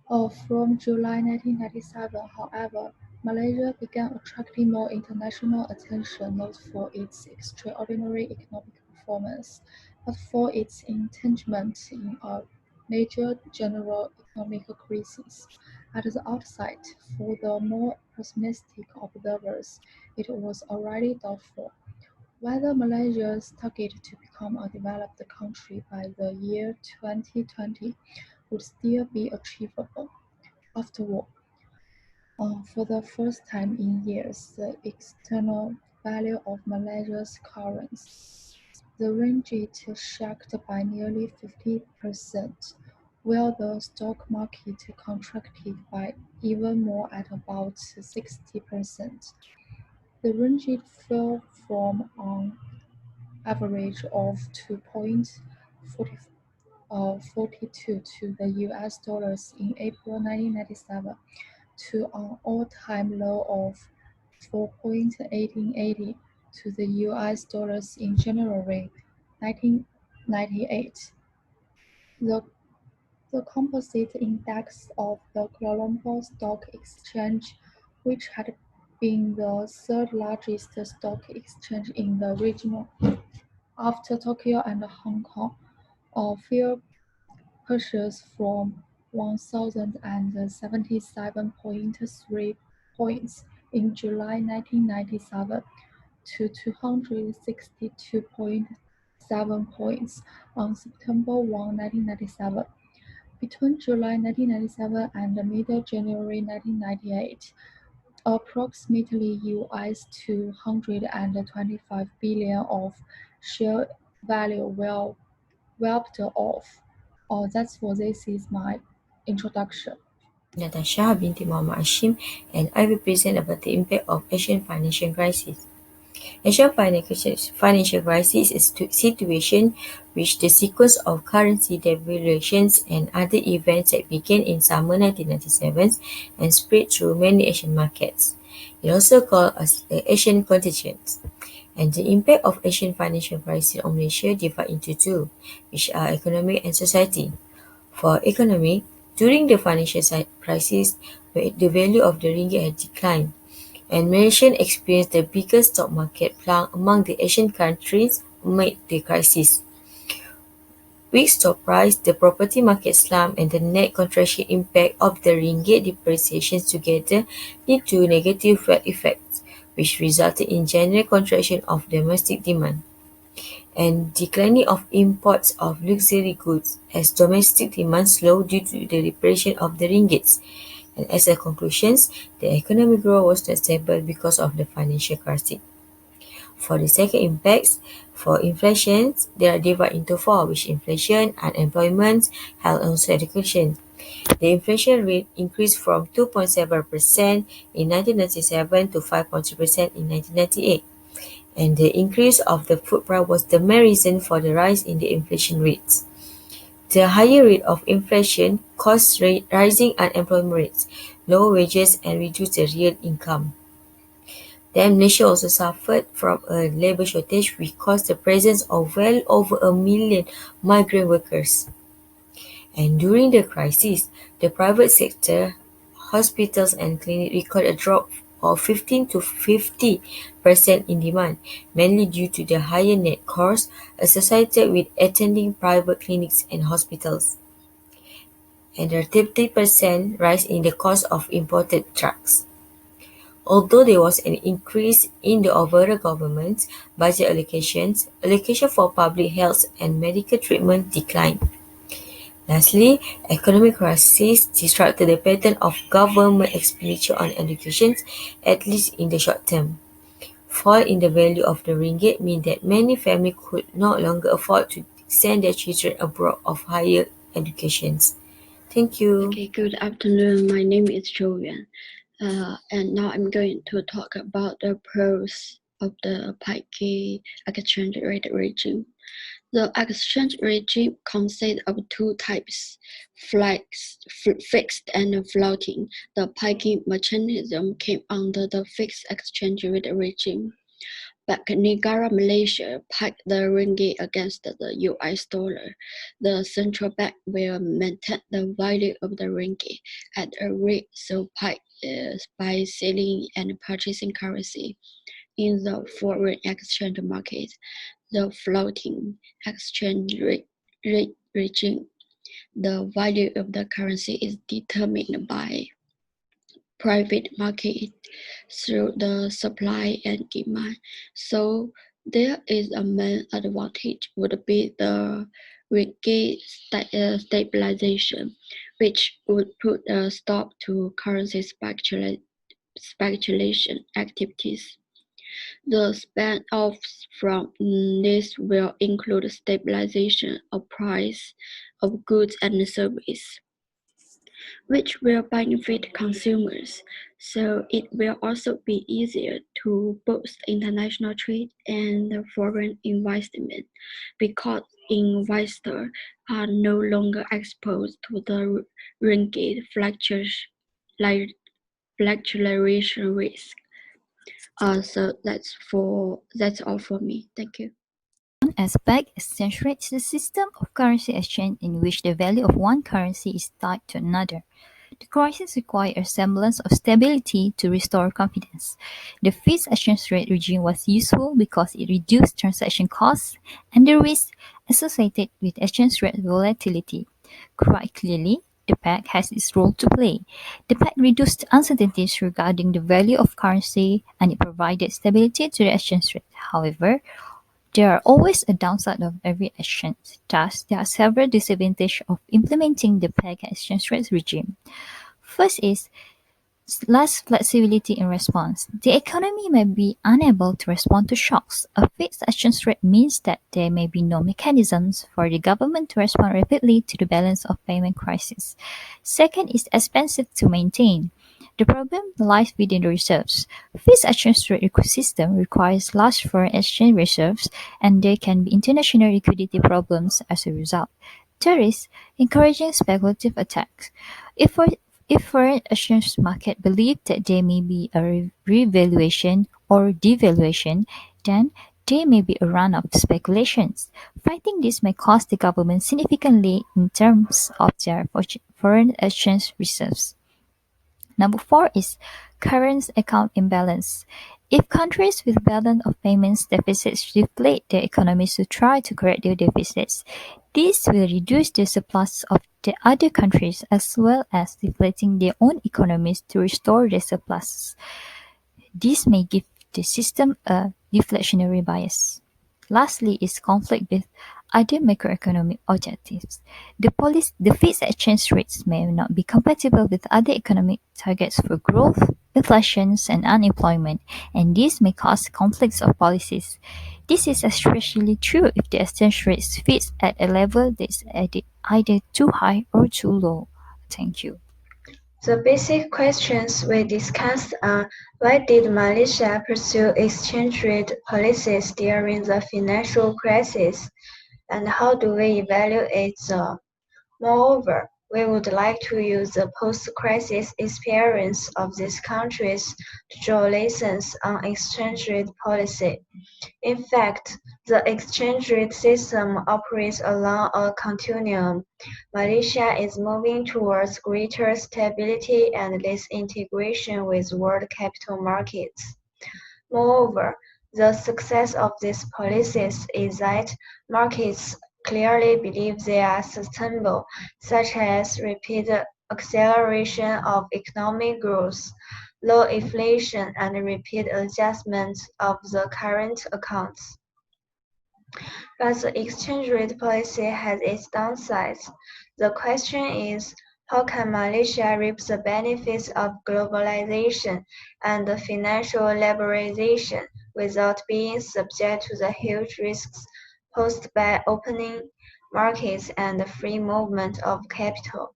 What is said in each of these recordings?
From July 1997, however, Malaysia began attracting more international attention not for its extraordinary economic performance, but for its entanglement in a major general economic crisis. At the outset, for the more pessimistic observers, it was already doubtful whether Malaysia's target to become a developed country by the year 2020 would still be achievable. After all, for the first time in years, the external value of Malaysia's currency, the ringgit shocked by nearly 50%, while the stock market contracted by even more at about 60%. The ringgit fell from an average of 2.42 to the US dollars in April 1997 to an all-time low of 4.1880 to the US dollars in January 1998. The, the composite index of the Colombo Stock Exchange, which had been the third largest stock exchange in the region after Tokyo and Hong Kong, fell purchased from 1,077.3 points in July 1997 to 262.7 points on September 1, 1997. Between July 1997 and mid-January 1998, approximately US 225 billion of share value will wiped off. That's for this is my introduction. Natasha binti Muhammad Hashim, and I will present about the impact of Asian financial crisis. Asian financial crisis is a situation which the sequence of currency devaluations and other events that began in summer 1997 and spread through many Asian markets. It also called as the Asian contagion. And the impact of Asian financial crisis on Malaysia divide into two, which are economic and society. For economy, during the financial crisis, the value of the ringgit had declined, and Malaysia experienced the biggest stock market plunge among the Asian countries amid the crisis. Weak stock price, the property market slump, and the net contraction impact of the ringgit depreciation together lead to negative wealth effects, which resulted in general contraction of domestic demand and declining of imports of luxury goods as domestic demand slowed due to the depreciation of the ringgit. And as a conclusion, the economic growth was not stable because of the financial crisis. For the second impacts, for inflation, they are divided into four, which inflation, unemployment, health and also education. The inflation rate increased from 2.7% in 1997 to 5.3% in 1998. And the increase of the food price was the main reason for the rise in the inflation rates. The higher rate of inflation caused rising unemployment rates, low wages, and reduced the real income. Then Malaysia also suffered from a labour shortage which caused the presence of well over a million migrant workers. And during the crisis, the private sector, hospitals and clinics recorded a drop of 15 to 50% in demand, mainly due to the higher net costs associated with attending private clinics and hospitals, and a 30% rise in the cost of imported drugs. Although there was an increase in the overall government budget allocations, allocation for public health and medical treatment declined. Lastly, economic crisis disrupted the pattern of government expenditure on education, at least in the short term. Fall in the value of the ringgit mean that many families could no longer afford to send their children abroad of higher educations. Thank you. Okay, good afternoon. My name is Joanne. And now I'm going to talk about the pros of the Paikhi exchange rate regime. The exchange regime consists of two types, fixed and floating. The Paikhi mechanism came under the fixed exchange rate regime. Bank Negara Malaysia pegged the ringgit against the US dollar. The central bank will maintain the value of the ringgit at a rate so pegged by selling and purchasing currency in the foreign exchange market, the floating exchange rate regime. The value of the currency is determined by private market through the supply and demand. So there is a main advantage would be the ringgit stabilization, which would put a stop to currency speculation activities. The spin-offs from this will include stabilization of price of goods and services, which will benefit consumers. So it will also be easier to boost international trade and foreign investment because investors are no longer exposed to the ringgit fluctuation risk. So that's all for me. Thank you. As peg exchange rate is a system of currency exchange in which the value of one currency is tied to another. The crisis required a semblance of stability to restore confidence. The fixed exchange rate regime was useful because it reduced transaction costs and the risk associated with exchange rate volatility. Quite clearly, the peg has its role to play. The peg reduced uncertainties regarding the value of currency and it provided stability to the exchange rate. However, there are always a downside of every exchange. Thus, there are several disadvantages of implementing the peg exchange rate regime. First is less flexibility in response. The economy may be unable to respond to shocks. A fixed exchange rate means that there may be no mechanisms for the government to respond rapidly to the balance of payment crisis. Second is expensive to maintain. The problem lies within the reserves. Fixed exchange rate ecosystem requires large foreign exchange reserves and there can be international liquidity problems as a result. Third is encouraging speculative attacks. If for if foreign exchange market believe that there may be a revaluation or devaluation, then there may be a run of speculations. Fighting this may cost the government significantly in terms of their foreign exchange reserves. Number four is current account imbalance. If countries with balance of payments deficits deflate their economies to try to correct their deficits, this will reduce the surplus of the other countries as well as deflating their own economies to restore their surpluses. This may give the system a deflationary bias. Lastly is conflict with other macroeconomic objectives. The fixed exchange rates may not be compatible with other economic targets for growth, inflation, and unemployment, and this may cause conflicts of policies. This is especially true if the exchange rate is fixed at a level that is either too high or too low. Thank you. The basic questions we discussed are why did Malaysia pursue exchange rate policies during the financial crisis, and how do we evaluate them? Moreover, we would like to use the post-crisis experience of these countries to draw lessons on exchange rate policy. In fact, the exchange rate system operates along a continuum. Malaysia is moving towards greater stability and less integration with world capital markets. Moreover, the success of these policies is that markets clearly believe they are sustainable, such as rapid acceleration of economic growth, low inflation, and rapid adjustment of the current accounts. But the exchange rate policy has its downsides. The question is, how can Malaysia reap the benefits of globalization and financial liberalization without being subject to the huge risks posed by opening markets and the free movement of capital?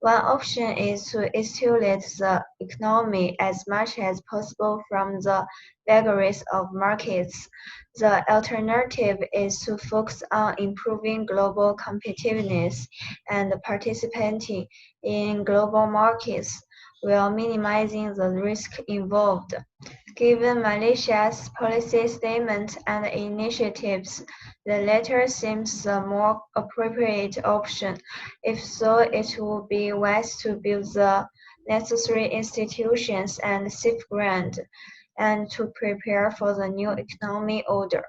One option is to isolate the economy as much as possible from the vagaries of markets. The alternative is to focus on improving global competitiveness and participating in global markets. while minimizing the risk involved. Given Malaysia's policy statement and initiatives, the latter seems the more appropriate option. If so, it would be wise to build the necessary institutions and safeguard and to prepare for the new economic order.